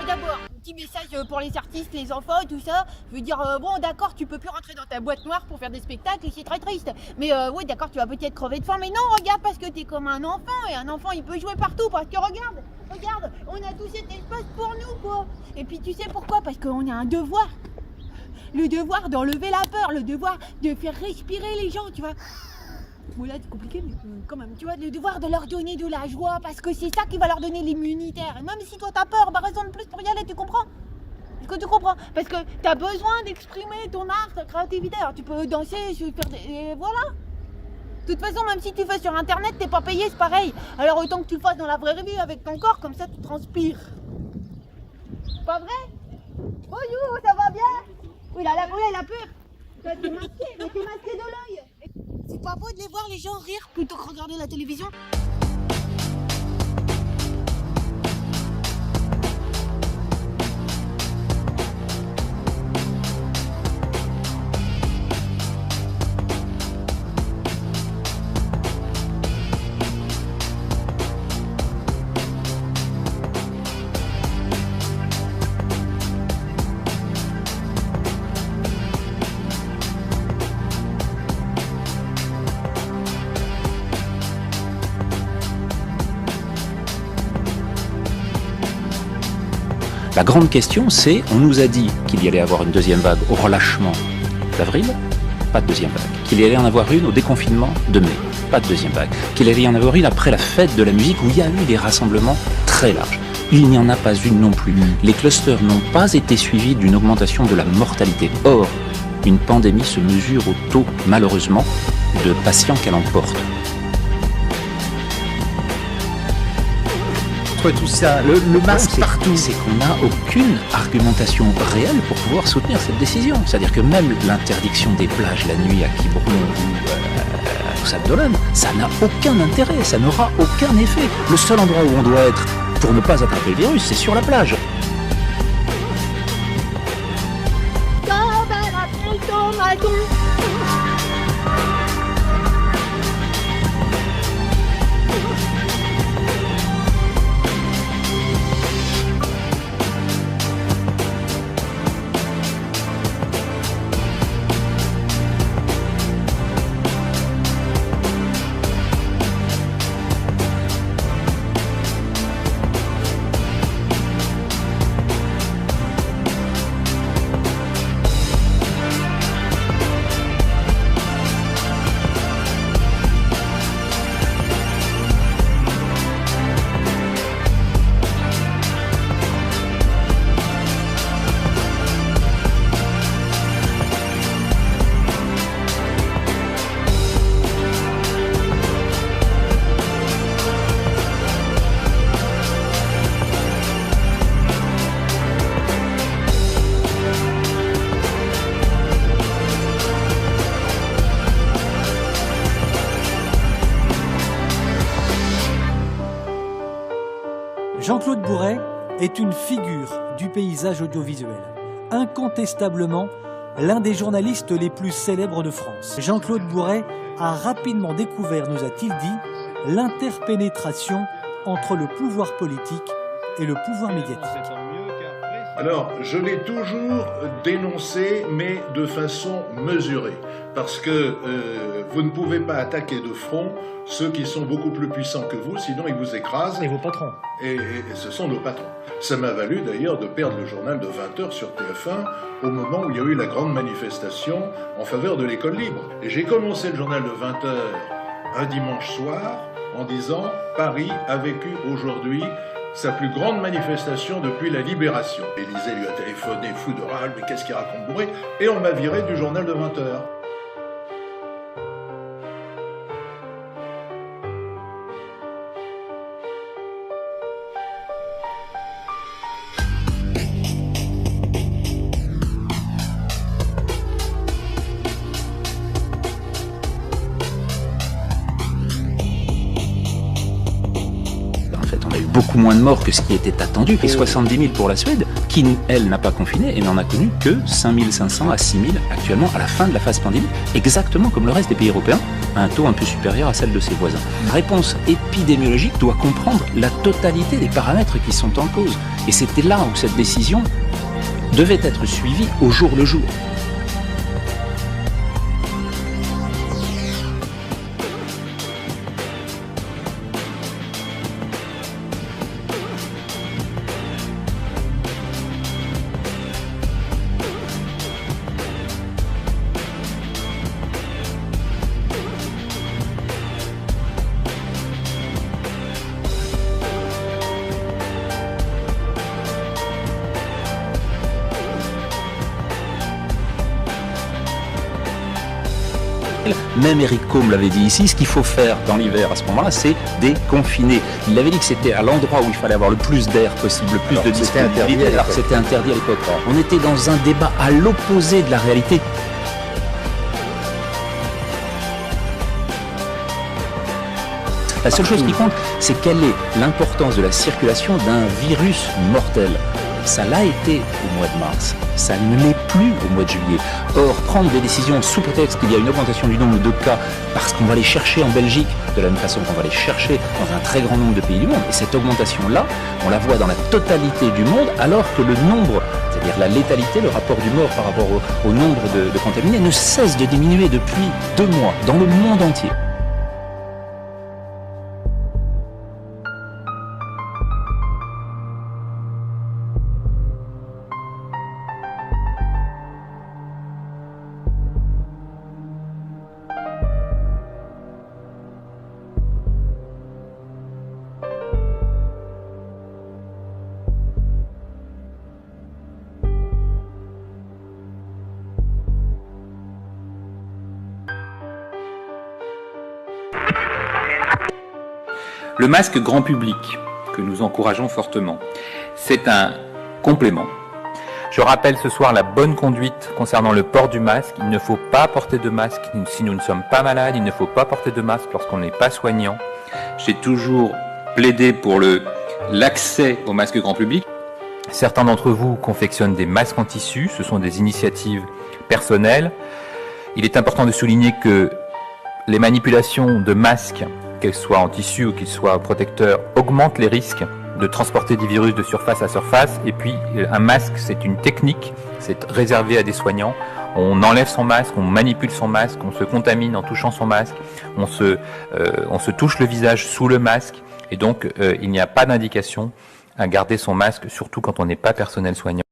d'abord, un petit message pour les artistes, les enfants, tout ça. Je veux dire, bon, d'accord, tu peux plus rentrer dans ta boîte noire pour faire des spectacles et c'est très triste. Mais oui, d'accord, tu vas peut-être crever de faim. Mais non, regarde, parce que t'es comme un enfant et un enfant, il peut jouer partout. Parce que regarde, on a tous cet espace pour nous, quoi. Et puis tu sais pourquoi? Parce qu'on a un devoir. Le devoir d'enlever la peur, le devoir de faire respirer les gens, tu vois. Bon là c'est compliqué mais quand même, tu vois, le devoir de leur donner de la joie parce que c'est ça qui va leur donner l'immunitaire. Et même si toi t'as peur, bah raison de plus pour y aller, tu comprends? Est-ce que tu comprends? Parce que t'as besoin d'exprimer ton art, ta créativité. Alors tu peux danser, faire des... Et voilà. De toute façon, même si tu fais sur internet, t'es pas payé, c'est pareil. Alors autant que tu le fasses dans la vraie vie avec ton corps, comme ça tu transpires. Pas vrai? Bonjour, ça va bien? Oui, là, il a peur. T'es masqué, mais t'es masqué de l'œil. C'est pas beau de les voir les gens rire plutôt que regarder la télévision. La grande question, c'est, on nous a dit qu'il y allait avoir une deuxième vague au relâchement d'avril, pas de deuxième vague. Qu'il y allait en avoir une au déconfinement de mai, pas de deuxième vague. Qu'il allait y en avoir une après la fête de la musique où il y a eu des rassemblements très larges. Il n'y en a pas une non plus. Les clusters n'ont pas été suivis d'une augmentation de la mortalité. Or, une pandémie se mesure au taux, malheureusement, de patients qu'elle emporte. Tout ça, le masque partout. C'est qu'on n'a aucune argumentation réelle pour pouvoir soutenir cette décision. C'est-à-dire que même l'interdiction des plages la nuit à Quiberon ou à Sabdolan, ça n'a aucun intérêt, ça n'aura aucun effet. Le seul endroit où on doit être pour ne pas attraper le virus, c'est sur la plage. Jean-Claude Bourret est une figure du paysage audiovisuel, incontestablement l'un des journalistes les plus célèbres de France. Jean-Claude Bourret a rapidement découvert, nous a-t-il dit, l'interpénétration entre le pouvoir politique et le pouvoir médiatique. Alors, je l'ai toujours dénoncé, mais de façon mesurée, parce que vous ne pouvez pas attaquer de front ceux qui sont beaucoup plus puissants que vous, sinon ils vous écrasent. Et vos patrons. Et ce sont nos patrons. Ça m'a valu d'ailleurs de perdre le journal de 20h sur TF1 au moment où il y a eu la grande manifestation en faveur de l'école libre. Et j'ai commencé le journal de 20h un dimanche soir en disant « Paris a vécu aujourd'hui sa plus grande manifestation depuis la Libération ». Élysée lui a téléphoné fou de rage, mais qu'est-ce qu'il raconte Bourret? Et on m'a viré du journal de 20h. Beaucoup moins de morts que ce qui était attendu, et 70 000 pour la Suède, qui, elle, n'a pas confiné et n'en a connu que 5500 à 6000 actuellement à la fin de la phase pandémique, exactement comme le reste des pays européens, à un taux un peu supérieur à celle de ses voisins. La réponse épidémiologique doit comprendre la totalité des paramètres qui sont en cause. Et c'était là où cette décision devait être suivie au jour le jour. Même Eric Combe l'avait dit ici, ce qu'il faut faire dans l'hiver à ce moment-là, c'est déconfiner. Il avait dit que c'était à l'endroit où il fallait avoir le plus d'air possible, le plus de disponibilité, alors que c'était interdit à l'époque. On était dans un débat à l'opposé de la réalité. La seule chose qui compte, c'est quelle est l'importance de la circulation d'un virus mortel. Ça l'a été au mois de mars, ça ne l'est plus au mois de juillet. Or, prendre des décisions sous prétexte qu'il y a une augmentation du nombre de cas, parce qu'on va les chercher en Belgique, de la même façon qu'on va les chercher dans un très grand nombre de pays du monde, et cette augmentation-là, on la voit dans la totalité du monde, alors que le nombre, c'est-à-dire la létalité, le rapport du mort par rapport au nombre de contaminés, ne cesse de diminuer depuis 2 mois, dans le monde entier. Le masque grand public, que nous encourageons fortement, c'est un complément. Je rappelle ce soir la bonne conduite concernant le port du masque. Il ne faut pas porter de masque si nous ne sommes pas malades. Il ne faut pas porter de masque lorsqu'on n'est pas soignant. J'ai toujours plaidé pour l'accès au masque grand public. Certains d'entre vous confectionnent des masques en tissu. Ce sont des initiatives personnelles. Il est important de souligner que les manipulations de masques, qu'elles soient en tissu ou qu'ils soient protecteurs, augmentent les risques de transporter des virus de surface à surface. Et puis, un masque, c'est une technique, c'est réservé à des soignants. On enlève son masque, on manipule son masque, on se contamine en touchant son masque, on se touche le visage sous le masque. Et donc, il n'y a pas d'indication à garder son masque, surtout quand on n'est pas personnel soignant.